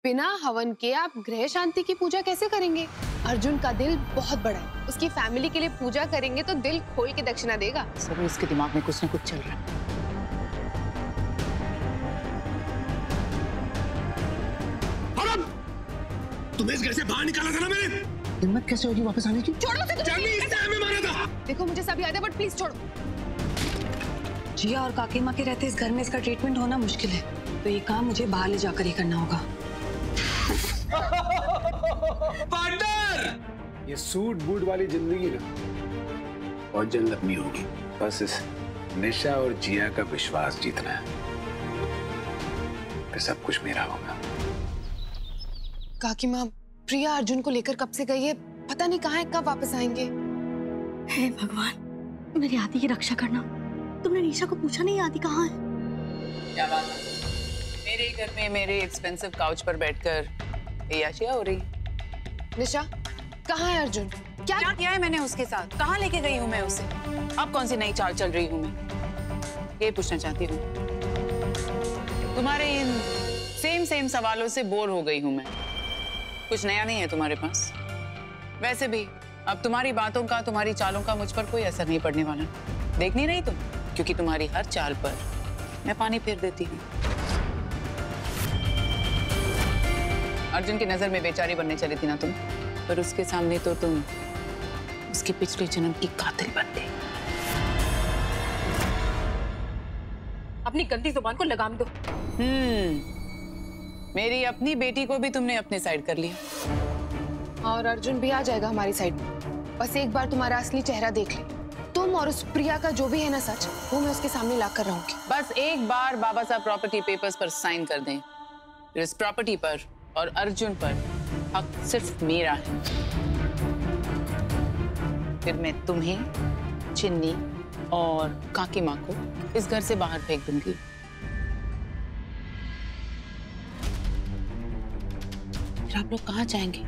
बिना हवन के आप ग्रह शांति की पूजा कैसे करेंगे? अर्जुन का दिल बहुत बड़ा है, उसकी फैमिली के लिए पूजा करेंगे तो दिल खोल के दक्षिणा देगा। सब इसके दिमाग में कुछ न कुछ चल रहा है। तुम्हें इस घर से बाहर निकाला था ना मैंने। हिम्मत कैसे होगी वापस आने की? छोड़ो उसे, हमें मारा था। देखो मुझे सब याद है बट प्लीज छोड़ो। जिया और काकी माँ के रहते इस घर में इसका ट्रीटमेंट होना मुश्किल है, तो ये काम मुझे बाहर ले जाकर ही करना होगा। पार्टनर! ये सूट बूट वाली जिंदगी ना बहुत जल्द अपनी होगी। बस इस निशा और जिया का विश्वास जीतना है, फिर सब कुछ मेरा होगा। काकी माँ, प्रिया अर्जुन को लेकर कब से गई है, पता नहीं कहाँ है, कब वापस आएंगे। हे भगवान, मेरी आदि की रक्षा करना। तुमने निशा को पूछा नहीं आदि कहाँ है? क्या बात है? मेरे घर में मेरे एक्सपेंसिव काउच पर बैठकर अय्याशियां हो रही। निशा, कहाँ है अर्जुन? क्या किया है मैंने उसके साथ? कहाँ लेके गई हूँ मैं उसे? अब कौन सी नई चाल चल रही हूँ मैं? ये पूछना चाहती हूँ। तुम्हारे इन सेम सवालों से बोर हो गई हूँ मैं। कुछ नया नहीं है तुम्हारे पास। वैसे भी अब तुम्हारी बातों का, तुम्हारी चालों का मुझ पर कोई असर नहीं पड़ने वाला। देख नहीं रही तुम? क्योंकि तुम्हारी हर चाल पर मैं पानी फेर देती हूँ। अर्जुन की नजर में बेचारी बनने चली थी ना तुम, पर उसके सामने तो तुम उसके पिछले जन्म की कातिल बन गई। अपनी गंदी जुबान को लगाम दो। मेरी अपनी बेटी को भी तुमने अपने साइड कर लिया। और अर्जुन भी आ जाएगा हमारी साइड में। बस एक बार तुम्हारा असली चेहरा देख ले। तुम और उस प्रिया का जो भी है ना सच, वो मैं उसके सामने ला कर रहूंगी। बस एक बार बाबा साहब प्रॉपर्टी पेपर्स पर साइन कर दें, इस प्रॉपर्टी पर और अर्जुन पर हक सिर्फ मेरा है। फिर मैं तुम्हें, चिन्नी और काकी माँ को इस घर से बाहर फेंक दूंगी। फिर आप लोग कहाँ जाएंगे?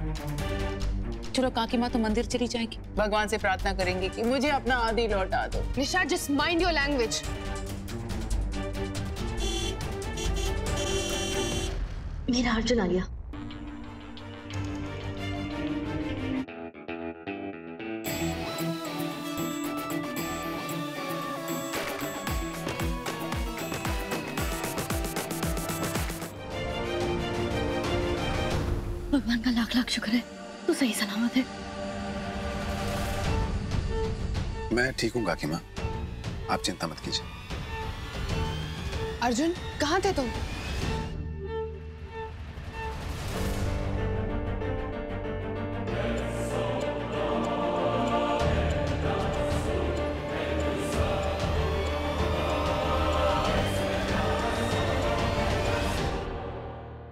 चलो काकी माँ तो मंदिर चली जाएंगी, भगवान से प्रार्थना करेंगे कि मुझे अपना आदि लौटा दो। निशा, जस्ट माइंड योर लैंग्वेज। मेरा अर्जुन आ गया। भगवान का लाख लाख शुक्र है, तू सही सलामत है। मैं ठीक हूँ काकी माँ, आप चिंता मत कीजिए। अर्जुन, कहाँ थे तुम?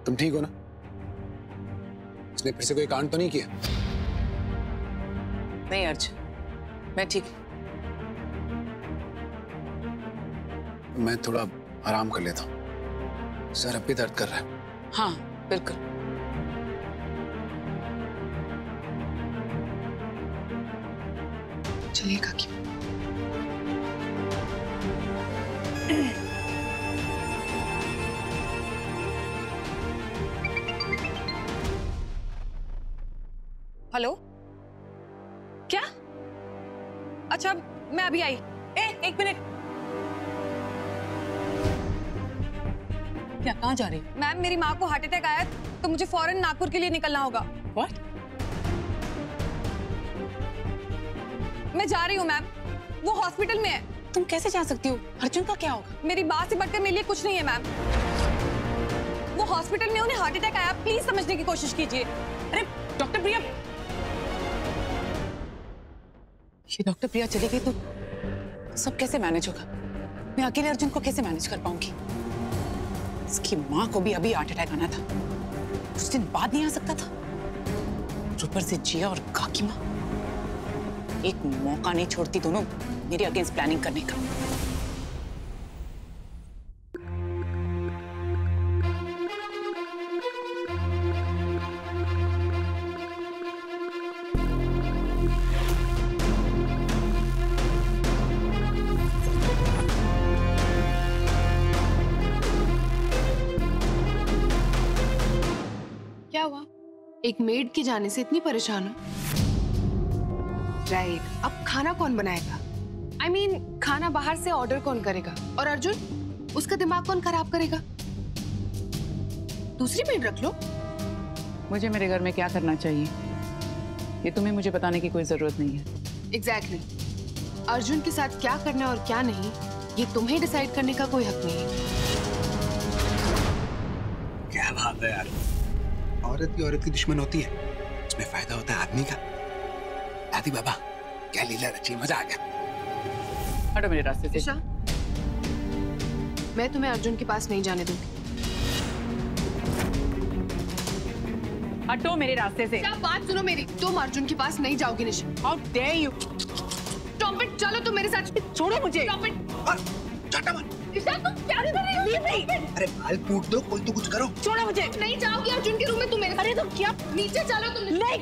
तुम ठीक हो ना? इसने फिर से कोई कांड तो नहीं किया? नहीं अर्जुन, मैं ठीक हूँ। मैं थोड़ा आराम कर लेता हूँ, सर अब भी दर्द कर रहा है। हाँ बिल्कुल। चलिए काकी। हेलो, क्या? अच्छा मैं अभी आई। एक मिनट। क्या, कहाँ जा रही? मैम, मेरी माँ को हार्ट अटैक आया तो मुझे फौरन नागपुर के लिए निकलना होगा। What? मैं जा रही हूँ मैम, वो हॉस्पिटल में है। तुम कैसे जा सकती हो? अर्जुन का क्या होगा? मेरी बात से बढ़कर मेरे लिए कुछ नहीं है मैम। वो हॉस्पिटल में, उन्हें हार्ट अटैक आया, प्लीज समझने की कोशिश कीजिए। अरे डॉक्टर प्रिया, ये डॉक्टर प्रिया चली गई तो सब कैसे मैनेज होगा? मैं अकेले अर्जुन को कैसे मैनेज कर पाऊंगी? इसकी माँ को भी अभी हार्ट अटैक आना था, कुछ दिन बाद नहीं आ सकता था। ऊपर से जिया और काकी माँ एक मौका नहीं छोड़ती दोनों मेरे अगेंस्ट प्लानिंग करने का। एक मेड के जाने से इतनी परेशान हो? राइट, अब खाना कौन बनाएगा? I mean, खाना बाहर से ऑर्डर कौन करेगा? और अर्जुन, उसका दिमाग कौन खराब करेगा? दूसरी मेड रख लो। मुझे मेरे घर में क्या करना चाहिए ये तुम्हें मुझे बताने की कोई जरूरत नहीं है। एग्जैक्टली। अर्जुन के साथ क्या करना है और क्या नहीं, ये तुम्हें डिसाइड करने का कोई हक नहीं है। क्या बात है यार, औरत की औरत की दुश्मन होती है, उसमें फायदा होता है आदमी का। दादी बाबा क्या लीला रची, मजा आ गया। हटो मेरे रास्ते से। निशा, मैं तुम्हें अर्जुन के पास नहीं जाने दूंगी। हटो मेरे रास्ते से। क्या बात सुनो मेरी, तुम अर्जुन के पास नहीं जाओगी निशा। How dare you? Stop it, चलो तुम मेरे साथ। छोड़ो मुझे। Stop it। चाटा मत। निशा, तुम क्या कर रही हो? नहीं। अरे बाल पूछ दो, कोई तो कुछ करो। छोड़ो मुझे। नहीं जाओगी अर्जुन के रूम में तुम मेरे। अरे तुम क्या, नीचे चलो तुम। नहीं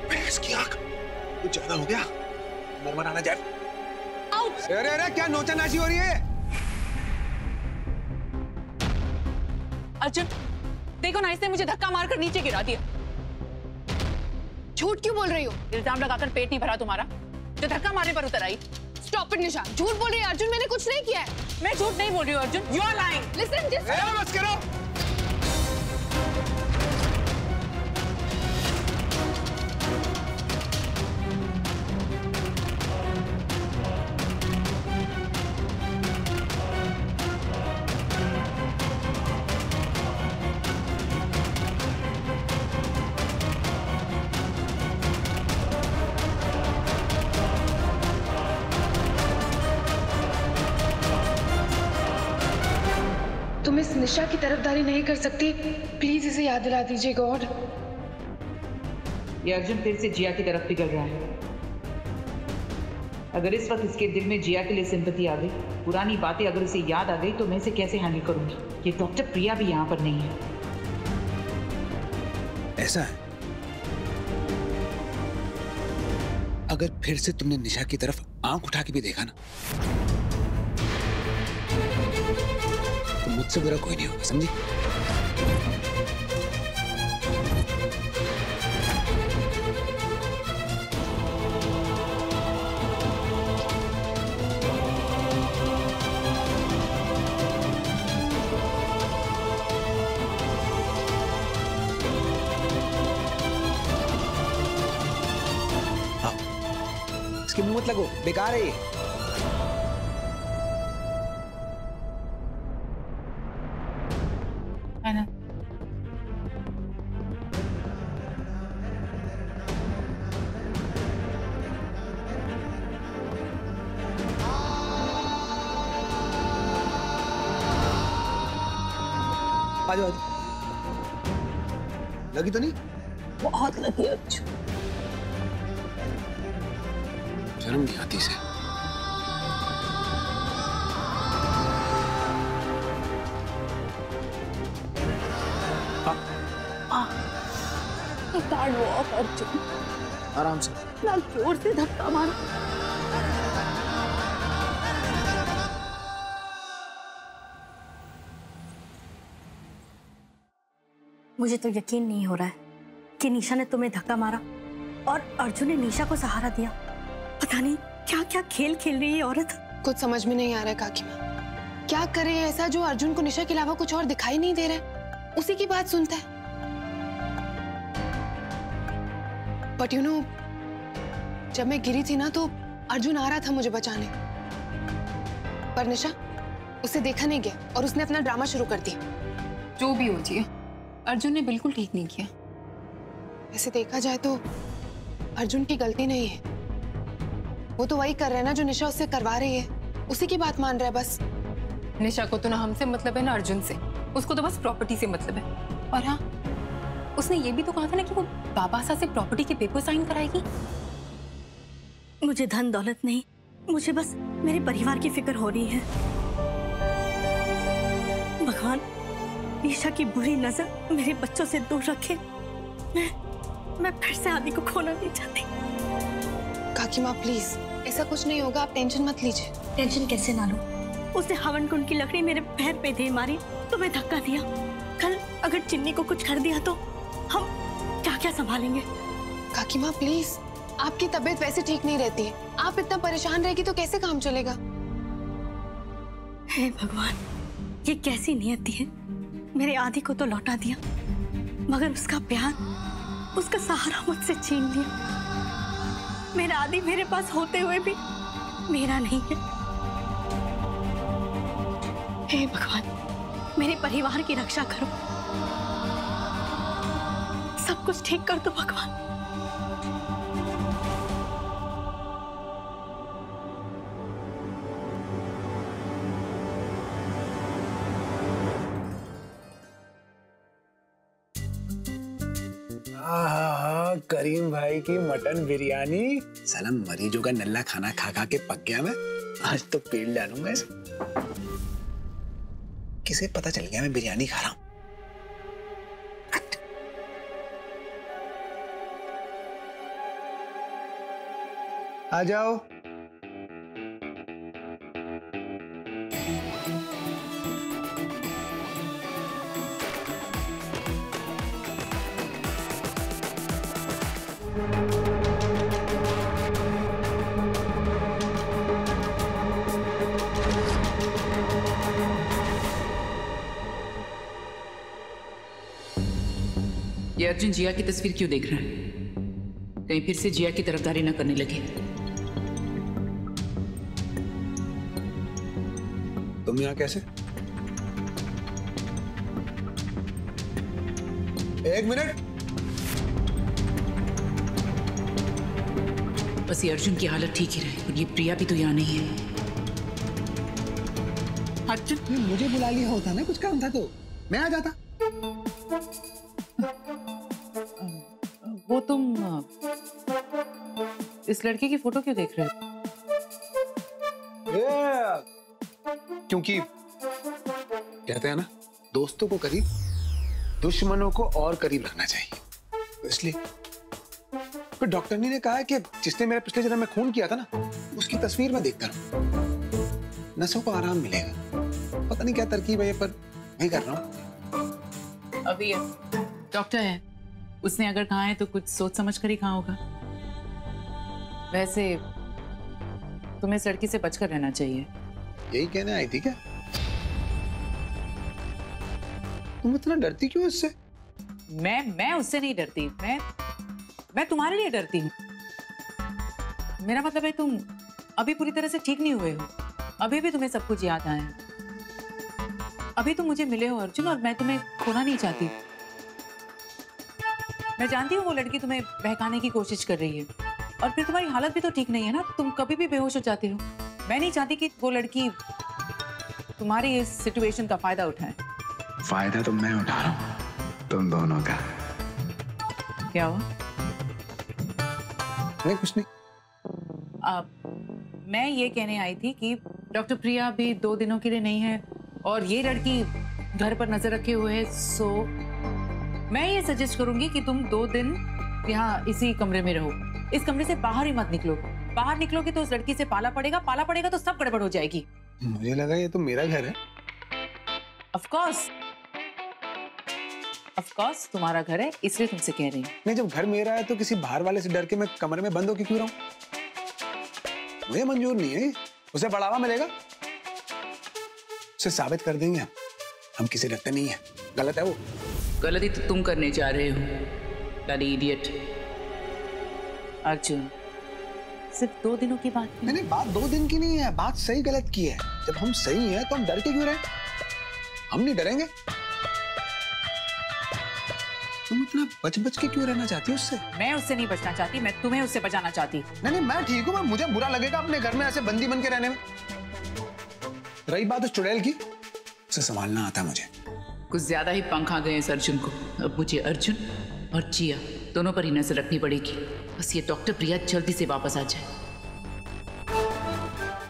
भैंस की आंख, कुछ ज्यादा हो गया। मरमर आना जाए। अरे अरे क्या नोचानाची हो रही है? अर्जुन देखो ना, इसने मुझे धक्का मारकर नीचे गिरा दिया। झूठ क्यों बोल रही हो? इल्जाम लगाकर पेट नहीं भरा तुम्हारा जो धक्का मारने पर उतर आई। स्टॉप इट निशा, झूठ बोल रही है। अर्जुन मैंने कुछ नहीं किया है। मैं झूठ नहीं बोल रही हूँ Arjun, you are lying. Listen, बस करो। तुम इस निशा की तरफदारी नहीं कर सकती, प्लीज इसे याद दिला दीजिए गॉड। ये अर्जुन फिर से जिया की तरफ पिघल रहा है। अगर इस वक्त इसके दिल में जिया के लिए सिंपैथी आ गई, पुरानी बातें अगर उसे याद आ गई, तो मैं इसे कैसे हैंडल करूंगी? ये डॉक्टर प्रिया भी यहाँ पर नहीं है। ऐसा है, अगर फिर से तुमने निशा की तरफ आंख उठा के भी देखा ना, तो मुझसे बुरा कोई नहीं होगा, समझी? इसके मुंह मत लगो, बेकार है ये। है ना? आ जाओ। लगी तो नहीं? बहुत लगी अर्जुन। शर्म नहीं आती से। अर्जुन आराम से। ना जोर से धक्का मारा। मुझे तो यकीन नहीं हो रहा है कि निशा ने तुम्हें धक्का मारा और अर्जुन ने निशा को सहारा दिया। पता नहीं क्या क्या खेल खेल रही है औरत। कुछ समझ में नहीं आ रहा है काकी माँ, क्या करे ऐसा जो अर्जुन को निशा के अलावा कुछ और दिखाई नहीं दे रहा है, उसी की बात सुनता है। बट यू नो, जब मैं गिरी थी ना तो अर्जुन आ रहा था मुझे बचाने, पर निशा उसे देखा नहीं गया और उसने अपना ड्रामा शुरू कर दिया। जो भी हो जिया, अर्जुन ने बिल्कुल ठीक नहीं किया। ऐसे देखा जाए तो अर्जुन की गलती नहीं है, वो तो वही कर रहा है ना जो निशा उससे करवा रही है, उसी की बात मान रहा है बस। निशा को तो ना हमसे मतलब है ना अर्जुन से, उसको तो बस प्रॉपर्टी से मतलब है। और हाँ, उसने ये भी तो कहा था ना कि वो बाबासा से प्रॉपर्टी के पेपर साइन कराएगी। मुझे धन दौलत नहीं, मुझे बस मेरे परिवार की फिक्र हो रही है। भगवान निशा की बुरी नजर मेरे बच्चों से दूर रखे। मैं फिर से आदि को खोना नहीं चाहती। काकी माँ प्लीज, ऐसा कुछ नहीं होगा, आप टेंशन मत लीजिए। टेंशन कैसे ना लूं? उसने हवन कुंड की लकड़ी मेरे पैर पे दे मारी, तुम्हें धक्का दिया, कल अगर चिन्नी को कुछ कर दिया तो हम क्या क्या संभालेंगे? काकी माँ प्लीज, आपकी तबीयत वैसे ठीक नहीं रहती है, आप इतना परेशान रहेगी तो कैसे काम चलेगा? हे भगवान, ये कैसी नियति है। मेरे आदि को तो लौटा दिया, मगर उसका प्यार, उसका सहारा मुझसे छीन लिया। मेरा आदि मेरे पास होते हुए भी मेरा नहीं है। हे भगवान, मेरे परिवार की रक्षा करो, सब कुछ ठीक कर दो भगवान। करीम भाई की मटन बिरयानी। साला मरीजों का नल्ला खाना खा खा के पक गया मैं। आज तो पेट डालूंगा इसे। किसे पता चल गया मैं बिरयानी खा रहा हूं? आ जाओ। ये अर्जुन जिया की तस्वीर क्यों देख रहा है? कहीं फिर से जिया की तरफदारी न करने लगे। तुम यहाँ कैसे? एक मिनट। बस ये अर्जुन की हालत ठीक ही रहे और ये प्रिया भी तो यहाँ नहीं है। अर्जुन, मुझे बुला लिया होता ना, कुछ काम था तो मैं आ जाता। वो तुम इस लड़के की फोटो क्यों देख रहे हो? क्योंकि कहते हैं ना, दोस्तों को करीब, दुश्मनों को और करीब रखना चाहिए, तो इसलिए। फिर डॉक्टर ने कहा है कि जिसने मेरे पिछले जन्म में खून किया था ना, उसकी तस्वीर मैं देखता रहूं, नसों को आराम मिलेगा। पता नहीं क्या तरकीब है ये, पर मैं कर रहा हूं। अभी डॉक्टर है, उसने अगर कहा है तो कुछ सोच समझ कर ही कहा होगा। वैसे तुम्हें इस लड़की से बचकर रहना चाहिए। यही कहने आई थी क्या? तुम इतना डरती क्यों इससे? मैं उससे नहीं डरती, मैं तुम्हारे लिए डरती हूँ। मेरा मतलब है तुम अभी पूरी तरह से ठीक नहीं हुए हो, अभी भी तुम्हें सब कुछ याद आया। अभी तुम मुझे मिले हो अर्जुन, और मैं तुम्हें खोना नहीं चाहती। मैं जानती हूँ वो लड़की तुम्हें बहकाने की कोशिश कर रही है, और फिर तुम्हारी हालत भी तो ठीक नहीं है ना, तुम कभी भी बेहोश हो जाते हो। मैं नहीं चाहती कि वो लड़की तुम्हारी इस सिचुएशन का फायदा उठाए। फायदा तो मैं उठा रहा हूँ तुम दोनों का। क्या हुआ? नहीं, कुछ नहीं। मैं ये कहने आई थी कि डॉक्टर प्रिया भी 2 दिनों के लिए नहीं है, और ये लड़की घर पर नजर रखे हुए है। सो मैं ये सजेस्ट करूंगी कि तुम 2 दिन यहाँ इसी कमरे में रहो, इस कमरे से बाहर ही मत निकलो। बाहर निकलोगे तो उस लड़की से पाला पड़ेगा तो सब गड़बड़ हो जाएगी। मुझे लगा ये तो मेरा घर है। ऑफ कोर्स तुम्हारा घर है, इसलिए तुमसे कह रही हूँ। नहीं, जब घर मेरा है तो किसी बाहर वाले से डर के मैं कमरे में बंद होके क्यों रहूं? मुझे मंजूर नहीं है। उसे बढ़ावा मिलेगा, उसे साबित कर देंगे हम किसी डरते नहीं है। गलत है वो। गलती तो तुम करने जा रहे हो, ब्लडी इडियट। अर्जुन, सिर्फ 2 दिनों की बात है। नहीं, बात 2 दिन की नहीं है, बात सही गलत की है। जब हम सही हैं तो हम डर के क्यों रहे? हम नहीं डरेंगे। तुम इतना बच के क्यों रहना चाहती हो उससे? मैं उससे नहीं बचना चाहती, मैं तुम्हें उससे बचाना चाहती। नहीं, मैं ठीक हूँ। मुझे बुरा लगेगा अपने घर में ऐसे बंदी बन के रहने में। रही बात उस चुड़ैल की, उसे संभालना आता मुझे। कुछ ज्यादा ही पंख आ गए इस अर्जुन को। अब मुझे अर्जुन और जिया दोनों पर ही नजर रखनी पड़ेगी। बस ये डॉक्टर प्रिया जल्दी से वापस आ जाए।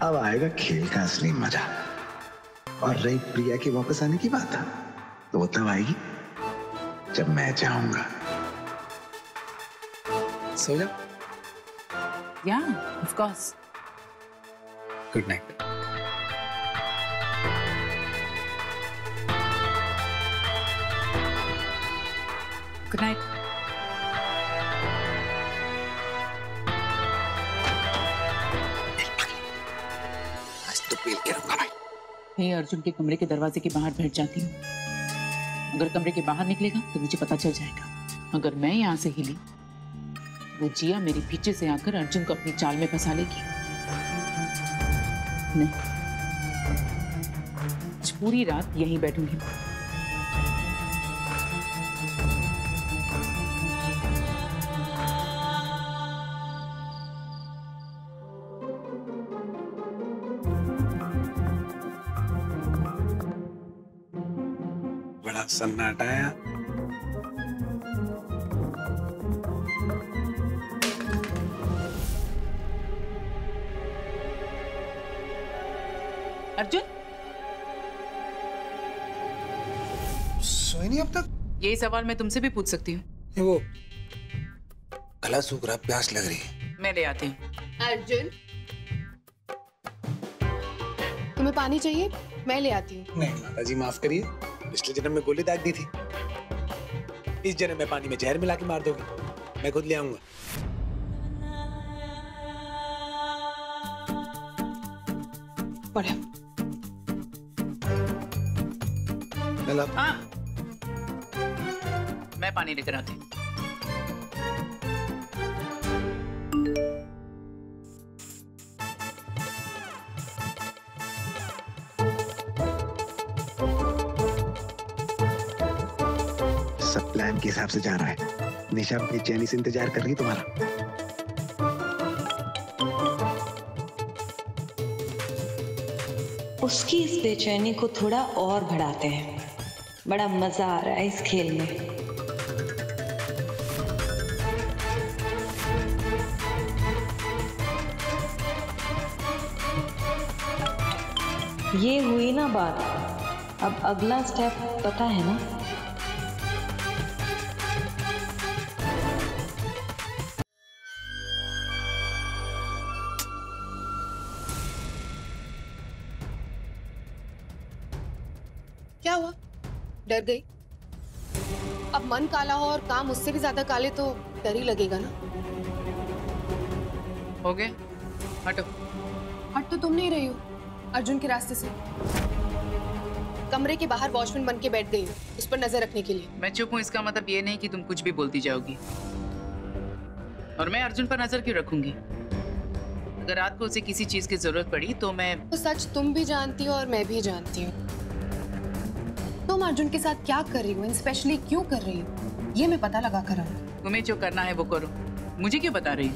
अब आएगा खेल का असली मजा। और रही प्रिया के वापस आने की बात, तो वो तब आएगी जब मैं चाहूंगा। सो जा। या, of course. Good night. Good night. आज तो पील के रहूंगा भाई। मैं अर्जुन के कमरे के दरवाजे के बाहर बैठ जाती हूँ। अगर कमरे के बाहर निकलेगा तो मुझे पता चल जाएगा। अगर मैं यहाँ से हिली, वो जिया मेरे पीछे से आकर अर्जुन को अपनी चाल में फंसा लेगी। नहीं, आज पूरी रात यहीं बैठूंगी। बड़ा सन्नाटा है। अर्जुन, सोई नहीं अब तक? यही सवाल मैं तुमसे भी पूछ सकती हूँ। ये वो गला सूख रहा, प्यास लग रही है। मैं ले आती हूँ। अर्जुन, तुम्हें पानी चाहिए? मैं ले आती हूँ। नहीं माता जी माफ करिए, पिछले जन्म में गोली दाग दी थी, इस जन्म में पानी में जहर मिला के मार दोगे। मैं खुद ले आऊंगा। बढ़िया। हेलो। हाँ, मैं पानी लेकर आती हूँ। सब प्लान के हिसाब से जा रहा है। निशा बेचैनी से इंतजार कर रही है तुम्हारा। उसकी इस बेचैनी को थोड़ा और बढ़ाते हैं। बड़ा मजा आ रहा है इस खेल में। ये हुई ना बात, अब अगला स्टेप पता है ना? क्या हुआ? डर गई? अब मन काला हो और काम उससे भी ज्यादा काले तो डर ही लगेगा ना। हो गए? हटो। हट तो तुम नहीं रही हो अर्जुन के रास्ते से। कमरे के बाहर वॉचमैन बन के बैठ गई हो उस पर नजर रखने के लिए। मैं चुप हूँ इसका मतलब ये नहीं कि तुम कुछ भी बोलती जाओगी। और मैं अर्जुन पर नजर क्यों रखूंगी? अगर रात को उसे किसी चीज की जरूरत पड़ी तो मैं... तो सच तुम भी जानती हो और मैं भी जानती हूँ। तुम अर्जुन के साथ क्या कर रही हो, स्पेशली क्यों कर रही हो, ये मैं पता लगा कर रहा हूँ। तुम्हें जो करना है वो करो, मुझे क्यों बता रही हो?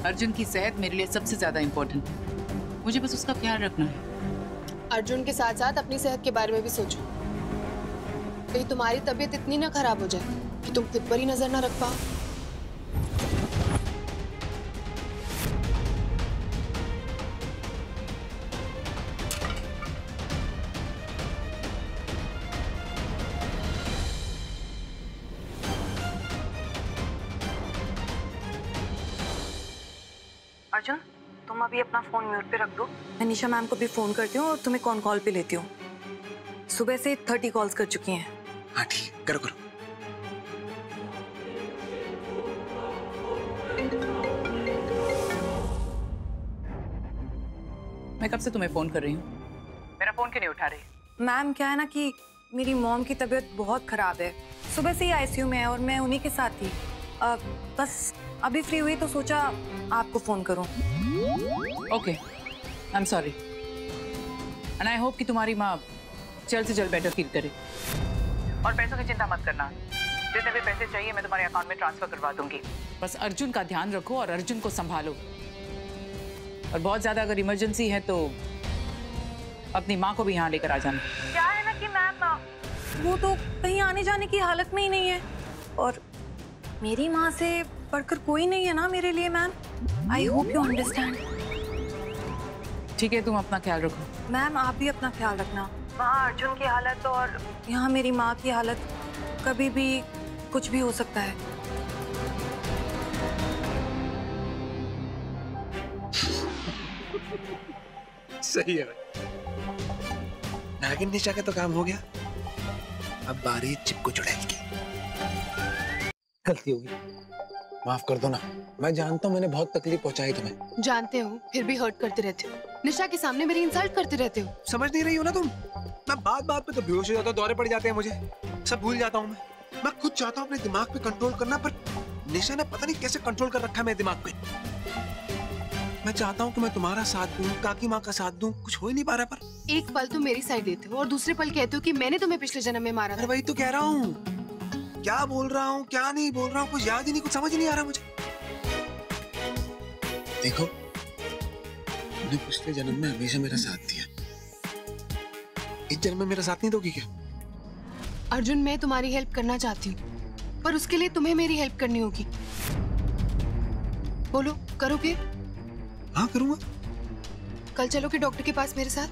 अर्जुन की सेहत मेरे लिए सबसे ज्यादा इम्पोर्टेंट है, मुझे बस उसका ख्याल रखना है। अर्जुन के साथ साथ अपनी सेहत के बारे में भी सोचो। कहीं तुम्हारी तबीयत इतनी ना खराब हो जाए कि तुम खुद पर ही नजर ना रख पाओ। अर्जुन, तुम अभी अपना फोन म्यूट पे रख दो। मैं निशा मैम को भी फोन करती हूँ और तुम्हें कॉल पे लेती हूँ। सुबह से 30 कॉल्स कर चुकी हैं। हाँ ठीक है, करो करो। मैं कब से तुम्हें फोन कर रही हूँ, मेरा फोन क्यों नहीं उठा रही? मैम क्या है ना कि मेरी मॉम की तबीयत बहुत खराब है, सुबह से ही आईसीयू में है और मैं उन्हीं के साथ थी। बस अभी फ्री हुई तो सोचा आपको फोन करूं। Okay, I am sorry and I hope कि तुम्हारी माँ जल्द से जल्द बेटर फील करे। और पैसों की चिंता मत करना, जितने भी पैसे चाहिए मैं तुम्हारे अकाउंट में ट्रांसफर करवा दूंगी। बस अर्जुन का ध्यान रखो और अर्जुन को संभालो। और बहुत ज्यादा अगर इमरजेंसी है तो अपनी माँ को भी यहाँ लेकर आ जाना। क्या है ना कि मैम वो तो कहीं आने जाने की हालत में ही नहीं है और मेरी माँ से बढ़कर कोई नहीं है ना मेरे लिए ma'am. I hope you understand. ठीक है, तुम अपना ख्याल रखो। मैम आप भी अपना ख्याल रखना। वहाँ अर्जुन की हालत और यहाँ मेरी माँ की हालत, कभी भी कुछ भी हो सकता है। सही है। नागिन निशा का तो काम हो गया, अब बारी चिपको चुड़ैल की। गलती होगी, माफ कर दो ना। मैं जानता हूँ मैंने बहुत तकलीफ पहुंचाई तुम्हें। जानते हो फिर भी हर्ट करते रहते हो, निशा के सामने मेरी इंसल्ट करते रहते हो। समझ नहीं रही हो ना तुम? मैं बात बात पे तो बेहोश हो जाता हूँ, दौरे पड़ जाते हैं मुझे, सब भूल जाता हूँ मैं खुद चाहता हूँ अपने दिमाग पे कंट्रोल करना, पर निशा ने पता नहीं कैसे कंट्रोल कर रखा है मेरे दिमाग पे। मैं चाहता हूँ कि मैं तुम्हारा साथ दूं, काकी माँ का साथ दूं, कुछ हो ही नहीं पा रहा। पर एक पल तुम मेरी साइड देते हो और दूसरे पल कहते हो कि मैंने तुम्हें पिछले जन्म में मारा था। अरे वही तो कह रहा हूँ, क्या बोल रहा हूँ क्या नहीं बोल रहा हूँ कुछ याद ही नहीं, कुछ समझ ही नहीं आ रहा मुझे। देखो तुमने पिछले जन्म में हमेशा मेरा साथ दिया, इस जन्म में मेरा साथ नहीं दोगी क्या? अर्जुन, मैं तुम्हारी हेल्प करना चाहती हूँ, पर उसके लिए तुम्हें मेरी हेल्प करनी होगी। बोलो, करोगे? हाँ करूँगा। कल चलोगे डॉक्टर के पास मेरे साथ?